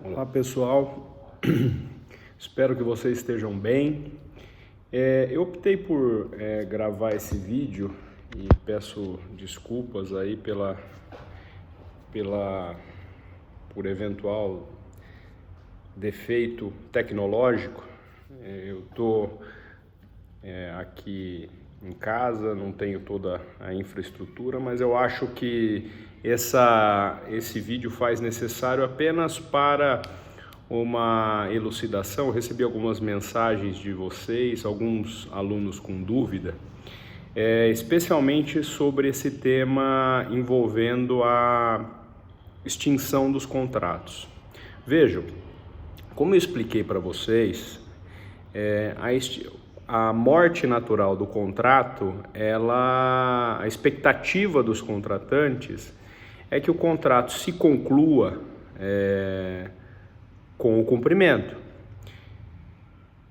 Olá pessoal, espero que vocês estejam bem. Eu optei por gravar esse vídeo e peço desculpas aí por eventual defeito tecnológico. Eu estou aqui em casa, não tenho toda a infraestrutura, mas eu acho que esse vídeo faz necessário apenas para uma elucidação. Eu recebi algumas mensagens de vocês, alguns alunos com dúvida, especialmente sobre esse tema envolvendo a extinção dos contratos. Vejam, como eu expliquei para vocês, a morte natural do contrato, a expectativa dos contratantes é que o contrato se conclua com o cumprimento.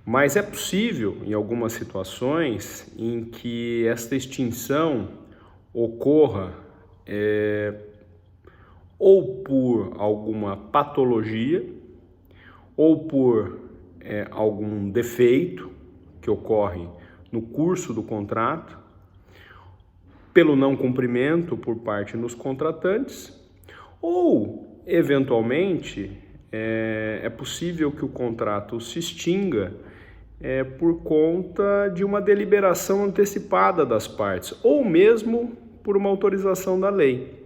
Mas é possível, em algumas situações, em que esta extinção ocorra ou por alguma patologia, ou por algum defeito que ocorre no curso do contrato, pelo não cumprimento por parte dos contratantes, ou, eventualmente, é possível que o contrato se extinga por conta de uma deliberação antecipada das partes, ou mesmo por uma autorização da lei.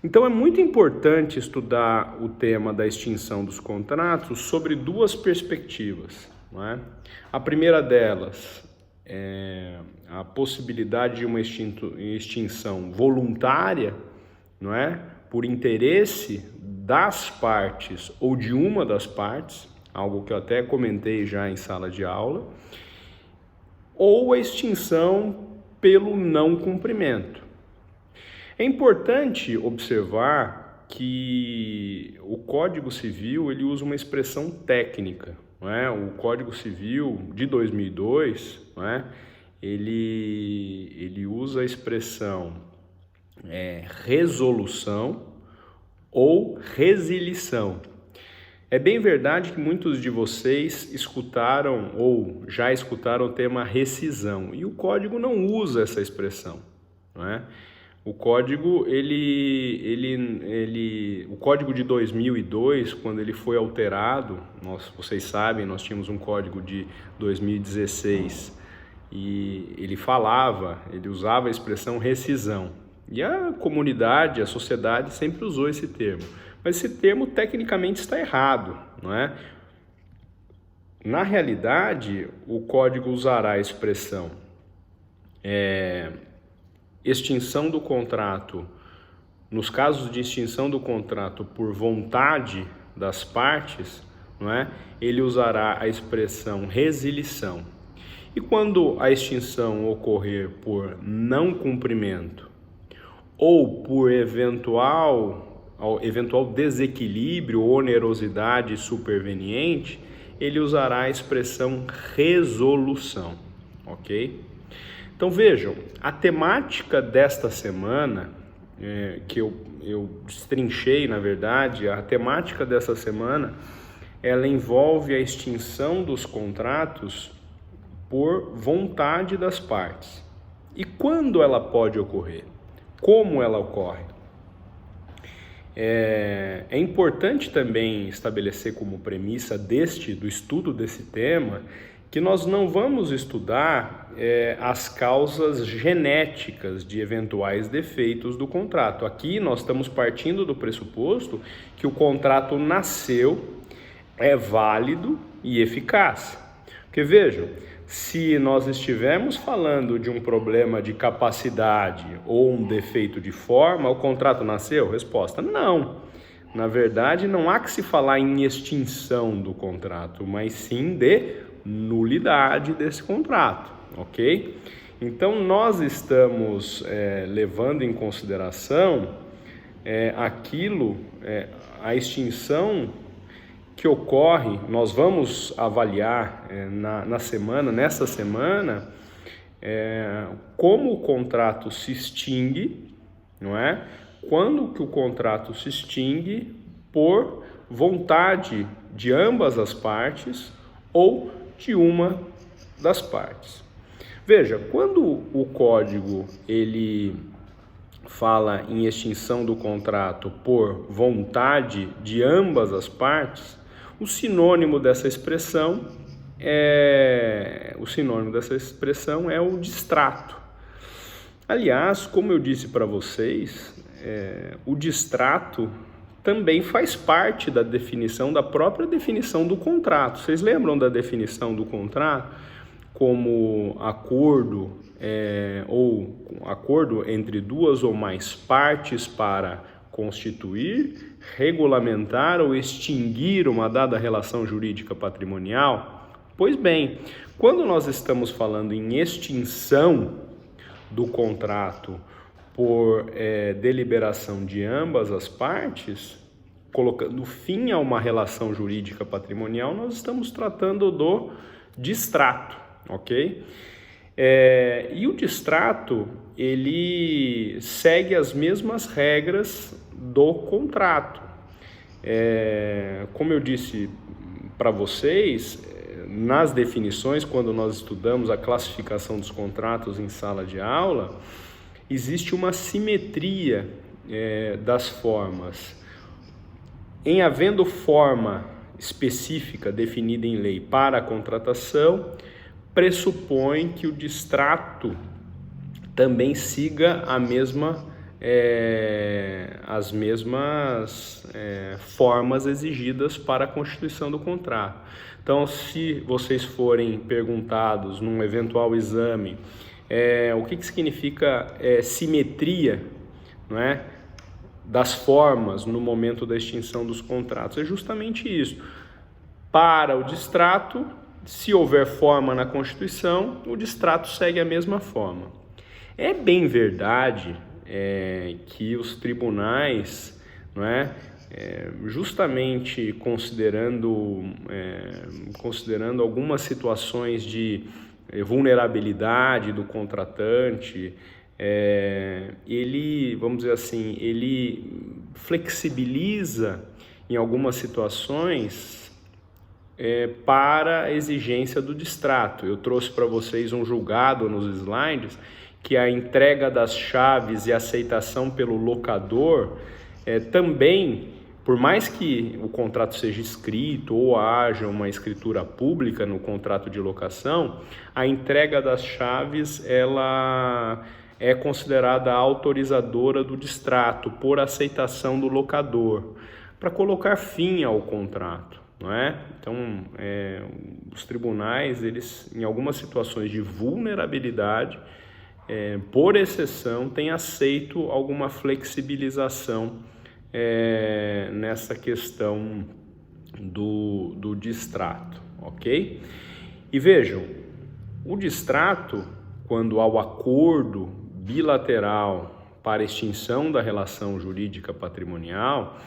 Então é muito importante estudar o tema da extinção dos contratos sobre duas perspectivas, não é? A primeira delas é a possibilidade de uma extinção voluntária, não é? Por interesse das partes ou de uma das partes, algo que eu até comentei já em sala de aula, ou a extinção pelo não cumprimento. É importante observar que o Código Civil ele usa uma expressão técnica, não é? O Código Civil de 2002, não é? Ele usa a expressão resolução ou resilição. É bem verdade que muitos de vocês escutaram ou já escutaram o tema rescisão, e o Código não usa essa expressão, não é? O Código, o Código de 2002, quando ele foi alterado, vocês sabem, nós tínhamos um Código de 2016 e ele usava a expressão rescisão. E a comunidade, a sociedade sempre usou esse termo. Mas esse termo tecnicamente está errado, não é? Na realidade, o Código usará a expressão extinção do contrato, nos casos de extinção do contrato por vontade das partes, não é? Ele usará a expressão resilição. E quando a extinção ocorrer por não cumprimento ou por eventual desequilíbrio ou onerosidade superveniente, ele usará a expressão resolução, ok? Então vejam, a temática desta semana, que eu destrinchei na verdade, a temática dessa semana, ela envolve a extinção dos contratos por vontade das partes. E quando ela pode ocorrer? Como ela ocorre? É importante também estabelecer como premissa do estudo desse tema que nós não vamos estudar as causas genéticas de eventuais defeitos do contrato. Aqui nós estamos partindo do pressuposto que o contrato nasceu, é válido e eficaz. Porque vejam, se nós estivermos falando de um problema de capacidade ou um defeito de forma, o contrato nasceu? Resposta: não. Na verdade, não há que se falar em extinção do contrato, mas sim de nulidade desse contrato, ok? Então, nós estamos levando em consideração a extinção que ocorre. Nós vamos avaliar nessa semana, como o contrato se extingue, não é? Quando que o contrato se extingue por vontade de ambas as partes ou de uma das partes. Veja, quando o código ele fala em extinção do contrato por vontade de ambas as partes, o sinônimo dessa expressão é o distrato. Aliás, como eu disse para vocês, o distrato também faz parte da própria definição do contrato. Vocês lembram da definição do contrato como acordo ou acordo entre duas ou mais partes para constituir, regulamentar ou extinguir uma dada relação jurídica patrimonial? Pois bem, quando nós estamos falando em extinção do contrato por deliberação de ambas as partes, colocando fim a uma relação jurídica patrimonial, nós estamos tratando do distrato, ok? E o distrato, ele segue as mesmas regras do contrato. Como eu disse para vocês, nas definições, quando nós estudamos a classificação dos contratos em sala de aula, existe uma simetria das formas. Em havendo forma específica definida em lei para a contratação, pressupõe que o distrato também siga as mesmas formas exigidas para a constituição do contrato. Então, se vocês forem perguntados num eventual exame o que significa simetria, não é, das formas no momento da extinção dos contratos, é justamente isso. Para o distrato, se houver forma na Constituição, o distrato segue a mesma forma. É bem verdade que os tribunais, não é, justamente considerando algumas situações de vulnerabilidade do contratante, ele, vamos dizer assim, ele flexibiliza em algumas situações para a exigência do distrato. Eu trouxe para vocês um julgado nos slides que a entrega das chaves e aceitação pelo locador também, por mais que o contrato seja escrito ou haja uma escritura pública no contrato de locação, a entrega das chaves ela é considerada autorizadora do distrato por aceitação do locador, para colocar fim ao contrato. Não é? Então, os tribunais, eles, em algumas situações de vulnerabilidade, por exceção, têm aceito alguma flexibilização nessa questão do distrato, ok? E vejam, o distrato, quando há o acordo bilateral para extinção da relação jurídica patrimonial,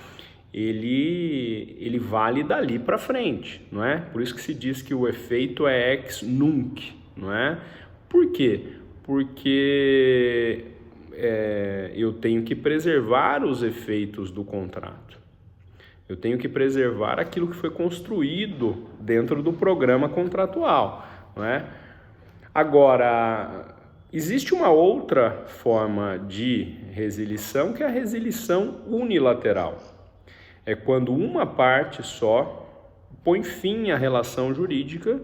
ele vale dali para frente, não é? Por isso que se diz que o efeito é ex nunc, não é? Por quê? Porque eu tenho que preservar os efeitos do contrato. Eu tenho que preservar aquilo que foi construído dentro do programa contratual, não é? Agora, existe uma outra forma de resilição, que é a resilição unilateral. É quando uma parte só põe fim à relação jurídica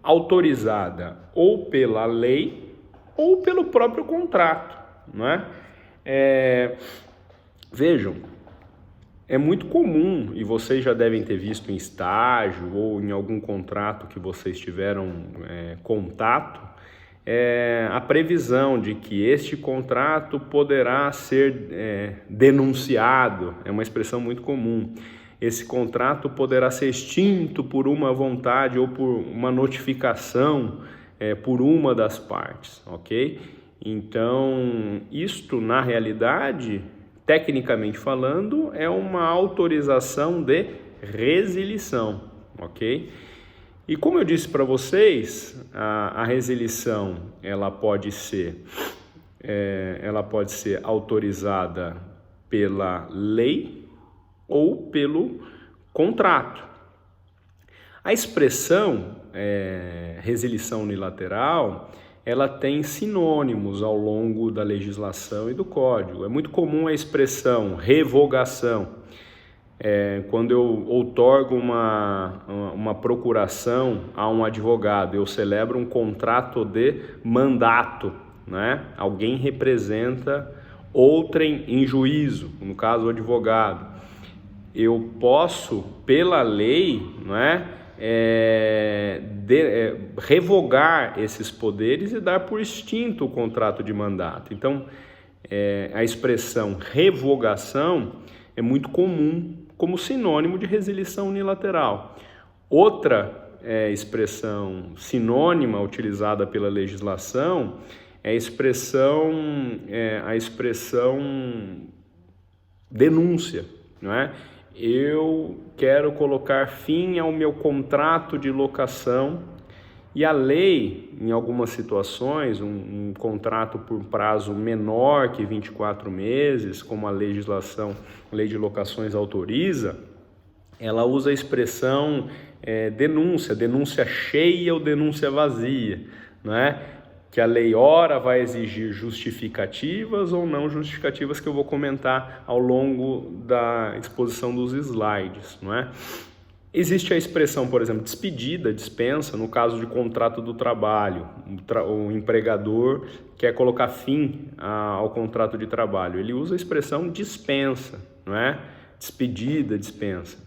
autorizada ou pela lei ou pelo próprio contrato, não é? Vejam, é muito comum, e vocês já devem ter visto em estágio ou em algum contrato que vocês tiveram contato, a previsão de que este contrato poderá ser denunciado, é uma expressão muito comum. Esse contrato poderá ser extinto por uma vontade ou por uma notificação por uma das partes, ok? Então, isto na realidade, tecnicamente falando, é uma autorização de resilição, ok? E como eu disse para vocês, a resilição ela pode ser autorizada pela lei ou pelo contrato. A expressão resilição unilateral, ela tem sinônimos ao longo da legislação e do Código. É muito comum a expressão revogação. Quando eu outorgo uma procuração a um advogado, eu celebro um contrato de mandato, né? Alguém representa outrem em juízo, no caso o advogado. Eu posso, pela lei, né, revogar esses poderes e dar por extinto o contrato de mandato. Então, a expressão revogação é muito comum como sinônimo de resilição unilateral. Outra expressão sinônima utilizada pela legislação é a expressão denúncia, não é? Eu quero colocar fim ao meu contrato de locação e a lei, em algumas situações, um contrato por prazo menor que 24 meses, como a legislação, a lei de locações autoriza, ela usa a expressão denúncia cheia ou denúncia vazia, não é? Que a lei ora vai exigir justificativas ou não justificativas que eu vou comentar ao longo da exposição dos slides, não é? Existe a expressão, por exemplo, despedida, dispensa, no caso de contrato do trabalho. O empregador quer colocar fim ao contrato de trabalho. Ele usa a expressão dispensa, não é? Despedida, dispensa.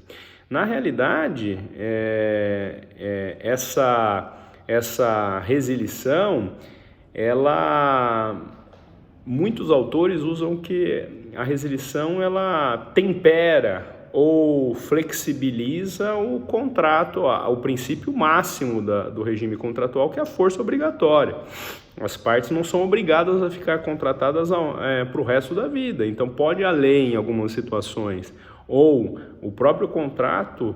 Na realidade, essa resilição, muitos autores usam que a resilição ela tempera ou flexibiliza o contrato, o princípio máximo do regime contratual, que é a força obrigatória. As partes não são obrigadas a ficar contratadas para o resto da vida, então pode a lei, em algumas situações, ou o próprio contrato,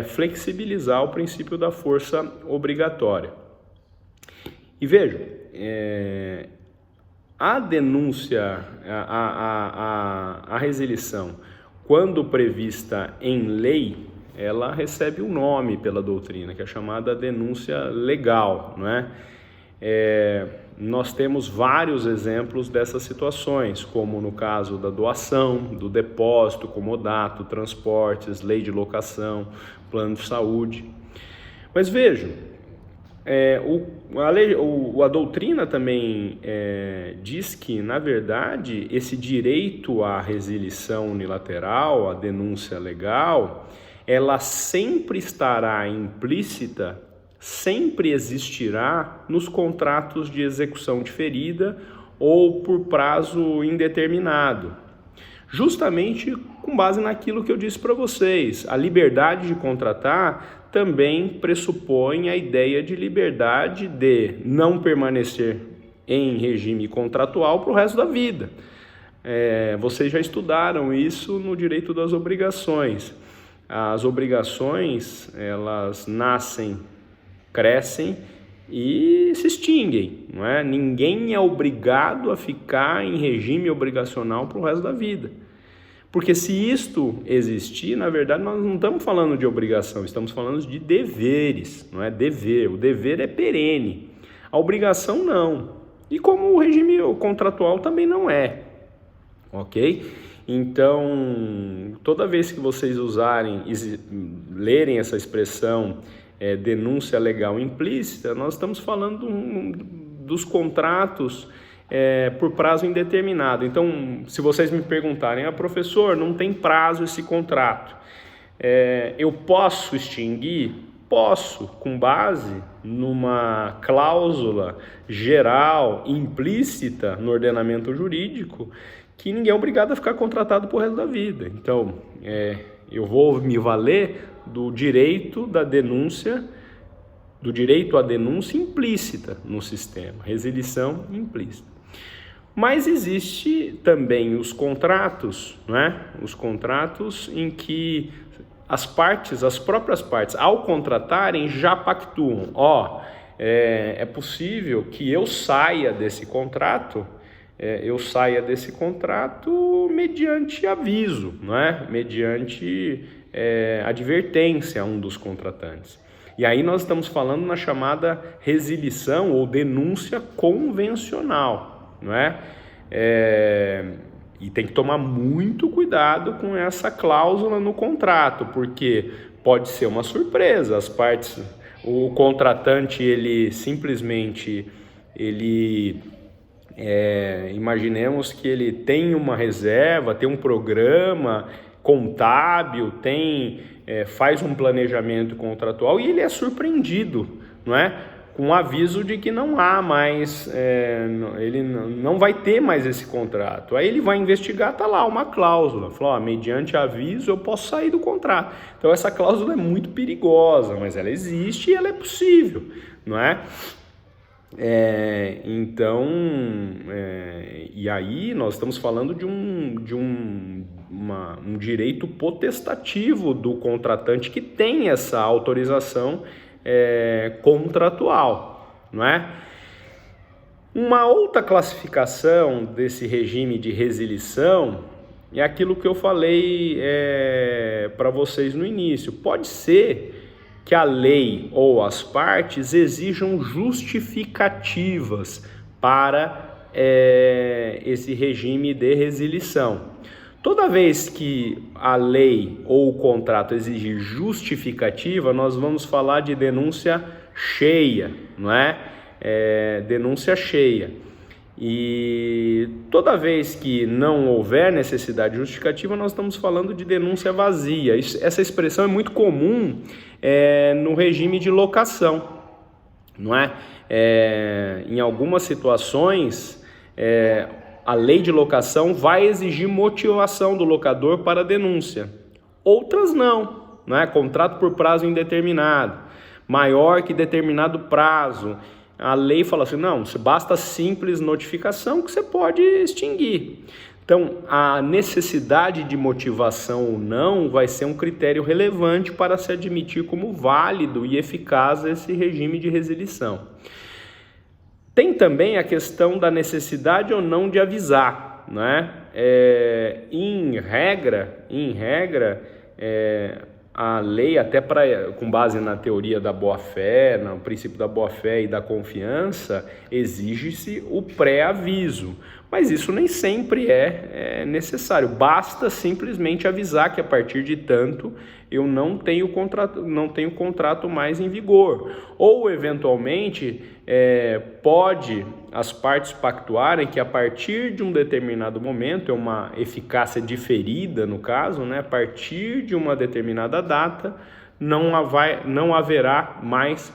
flexibilizar o princípio da força obrigatória. E vejam, a denúncia, a resilição, quando prevista em lei, ela recebe um nome pela doutrina, que é chamada denúncia legal, não é? Nós temos vários exemplos dessas situações, como no caso da doação, do depósito, comodato, transportes, lei de locação, plano de saúde. Mas vejam, a doutrina também diz que, na verdade, esse direito à resilição unilateral, à denúncia legal, ela sempre estará implícita, sempre existirá nos contratos de execução diferida ou por prazo indeterminado. Justamente com base naquilo que eu disse para vocês, a liberdade de contratar também pressupõe a ideia de liberdade de não permanecer em regime contratual para o resto da vida. Vocês já estudaram isso no direito das obrigações. As obrigações, elas nascem, crescem e se extinguem, não é? Ninguém é obrigado a ficar em regime obrigacional para o resto da vida. Porque se isto existir, na verdade, nós não estamos falando de obrigação, estamos falando de deveres, não é? Dever. O dever é perene, a obrigação não. E como o regime contratual também não é, ok? Então, toda vez que vocês lerem essa expressão denúncia legal implícita, nós estamos falando dos contratos por prazo indeterminado. Então, se vocês me perguntarem, professor, não tem prazo esse contrato, eu posso extinguir? Posso, com base numa cláusula geral, implícita no ordenamento jurídico, que ninguém é obrigado a ficar contratado por resto da vida. Então, eu vou me valer do direito da denúncia, do direito à denúncia implícita no sistema, resilição implícita. Mas existe também os contratos, não é? Os contratos em que as próprias partes, ao contratarem, já pactuam. É possível que eu saia desse contrato mediante aviso, não é? Mediante advertência a um dos contratantes. E aí nós estamos falando na chamada resilição ou denúncia convencional, não é? E tem que tomar muito cuidado com essa cláusula no contrato, porque pode ser uma surpresa. As partes, o contratante, ele simplesmente, imaginemos que ele tem uma reserva, tem um programa contábil, faz um planejamento contratual e ele é surpreendido, não é? Com um aviso de que não há mais, ele não vai ter mais esse contrato. Aí ele vai investigar, tá lá uma cláusula, falou, mediante aviso eu posso sair do contrato. Então essa cláusula é muito perigosa, mas ela existe e ela é possível, não é? E aí nós estamos falando de um direito potestativo do contratante que tem essa autorização contratual, não é? Uma outra classificação desse regime de resilição é aquilo que eu falei para vocês no início. Pode ser que a lei ou as partes exijam justificativas para esse regime de resilição. Toda vez que a lei ou o contrato exigir justificativa, nós vamos falar de denúncia cheia, não é? Denúncia cheia. E toda vez que não houver necessidade justificativa, nós estamos falando de denúncia vazia. Essa expressão é muito comum no regime de locação, não é? Em algumas situações, a lei de locação vai exigir motivação do locador para a denúncia. Outras não, é? Contrato por prazo indeterminado, maior que determinado prazo. A lei fala assim, não, basta simples notificação que você pode extinguir. Então, a necessidade de motivação ou não vai ser um critério relevante para se admitir como válido e eficaz esse regime de resilição. Tem também a questão da necessidade ou não de avisar, né? Em regra, a lei, até com base na teoria da boa-fé, no princípio da boa-fé e da confiança, exige-se o pré-aviso. Mas isso nem sempre é necessário. Basta simplesmente avisar que a partir de tanto eu não tenho contrato mais em vigor. Ou, eventualmente, pode as partes pactuarem que a partir de um determinado momento, é uma eficácia diferida no caso, né? A partir de uma determinada data, não haverá mais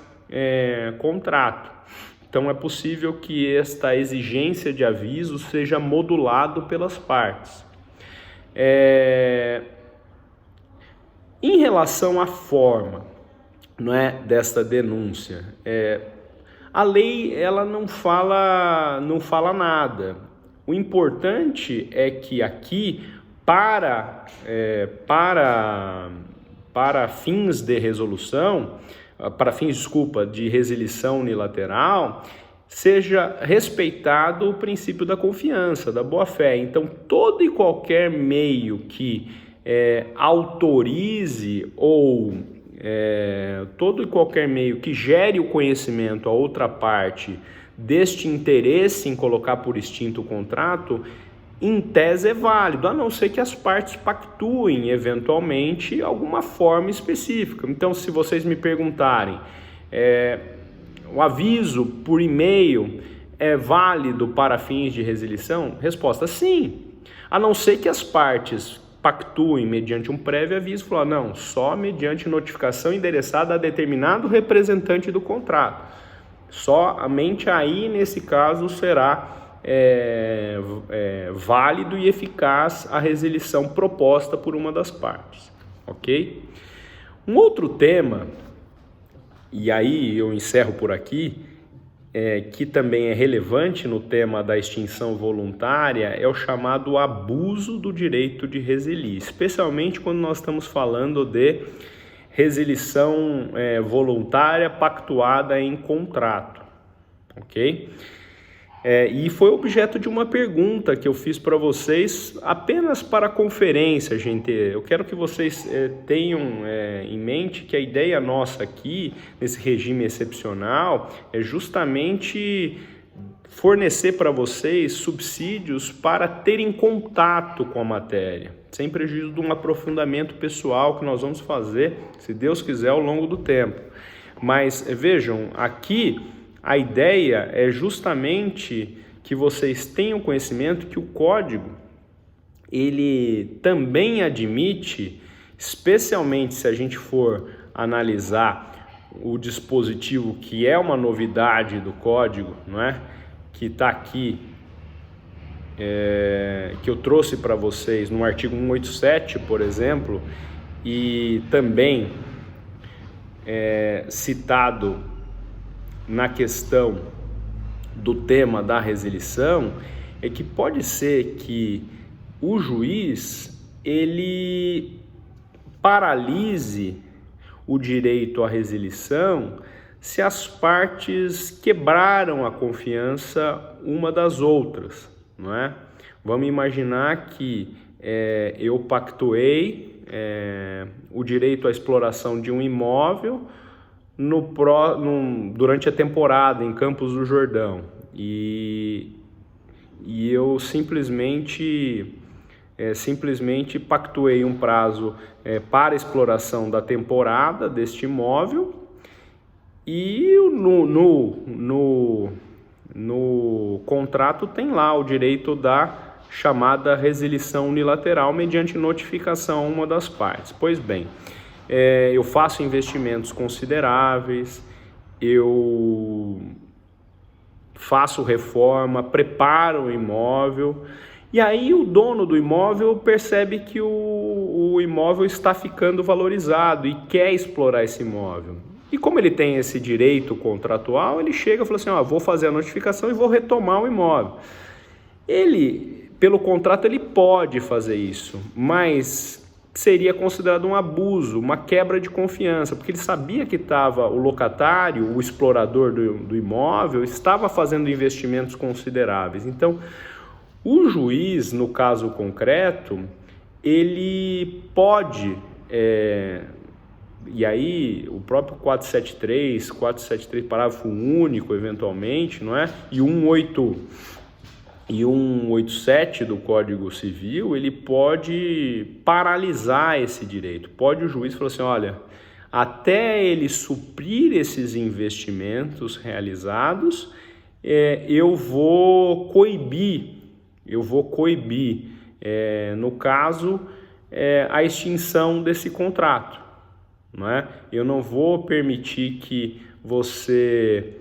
contrato. Então é possível que esta exigência de aviso seja modulado pelas partes. Em relação à forma, não é, desta denúncia, a lei ela não fala nada. O importante é que aqui, para fins de resolução, de resilição unilateral, seja respeitado o princípio da confiança, da boa-fé. Então, todo e qualquer meio que autorize ou todo e qualquer meio que gere o conhecimento a outra parte deste interesse em colocar por extinto o contrato, em tese é válido, a não ser que as partes pactuem eventualmente alguma forma específica. Então, se vocês me perguntarem, o aviso por e-mail é válido para fins de resilição? Resposta: sim, a não ser que as partes pactuem mediante um prévio aviso, falar, não, só mediante notificação endereçada a determinado representante do contrato. Somente aí, nesse caso, será válido e eficaz a resilição proposta por uma das partes, ok? Um outro tema, e aí eu encerro por aqui, que também é relevante no tema da extinção voluntária, é o chamado abuso do direito de resilir, especialmente quando nós estamos falando de resilição voluntária pactuada em contrato, ok? E foi objeto de uma pergunta que eu fiz para vocês apenas para a conferência, gente. Eu quero que vocês tenham em mente que a ideia nossa aqui, nesse regime excepcional, é justamente fornecer para vocês subsídios para terem contato com a matéria, sem prejuízo de um aprofundamento pessoal que nós vamos fazer, se Deus quiser, ao longo do tempo. Mas vejam, aqui a ideia é justamente que vocês tenham conhecimento que o código, ele também admite, especialmente se a gente for analisar o dispositivo que é uma novidade do código, não é? Que está aqui, que eu trouxe para vocês no artigo 187, por exemplo, e também citado na questão do tema da resilição, é que pode ser que o juiz ele paralise o direito à resilição se as partes quebraram a confiança uma das outras, não é? Vamos imaginar que eu pactuei o direito à exploração de um imóvel durante a temporada em Campos do Jordão e eu simplesmente pactuei um prazo para exploração da temporada deste imóvel e no contrato tem lá o direito da chamada resilição unilateral mediante notificação a uma das partes. Pois bem, eu faço investimentos consideráveis, eu faço reforma, preparo o imóvel e aí o dono do imóvel percebe que o imóvel está ficando valorizado e quer explorar esse imóvel. E como ele tem esse direito contratual, ele chega e fala assim, vou fazer a notificação e vou retomar o imóvel. Ele, pelo contrato, ele pode fazer isso, mas seria considerado um abuso, uma quebra de confiança, porque ele sabia que o locatário, o explorador do imóvel, estava fazendo investimentos consideráveis. Então, o juiz, no caso concreto, ele pode, e aí o próprio 473, parágrafo único, eventualmente, não é? E 187 do Código Civil, ele pode paralisar esse direito. Pode o juiz falar assim, olha, até ele suprir esses investimentos realizados, eu vou coibir, no caso, a extinção desse contrato. Não é? Eu não vou permitir que você,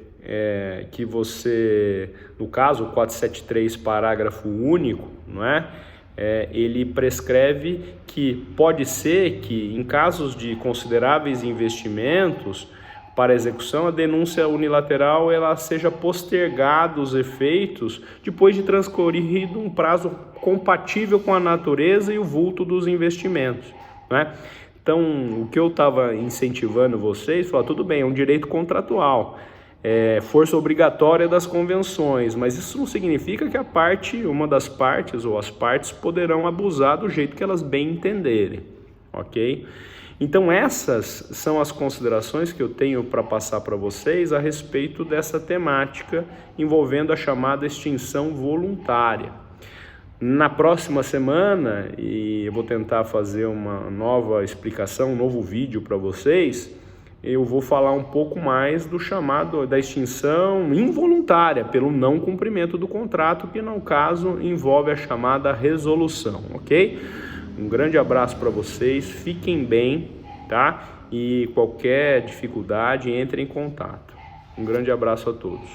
no caso, o 473, parágrafo único, não é? Ele prescreve que pode ser que, em casos de consideráveis investimentos, para execução, a denúncia unilateral ela seja postergada os efeitos depois de transcorrido um prazo compatível com a natureza e o vulto dos investimentos, não é? Então, o que eu estava incentivando vocês, falar, tudo bem, é um direito contratual, força obrigatória das convenções, mas isso não significa que uma das partes ou as partes poderão abusar do jeito que elas bem entenderem, ok? Então, essas são as considerações que eu tenho para passar para vocês a respeito dessa temática envolvendo a chamada extinção voluntária. Na próxima semana, e eu vou tentar fazer uma nova explicação, um novo vídeo para vocês, eu vou falar um pouco mais da extinção involuntária pelo não cumprimento do contrato, que no caso envolve a chamada resolução, ok? Um grande abraço para vocês, fiquem bem, tá? E qualquer dificuldade, entre em contato. Um grande abraço a todos.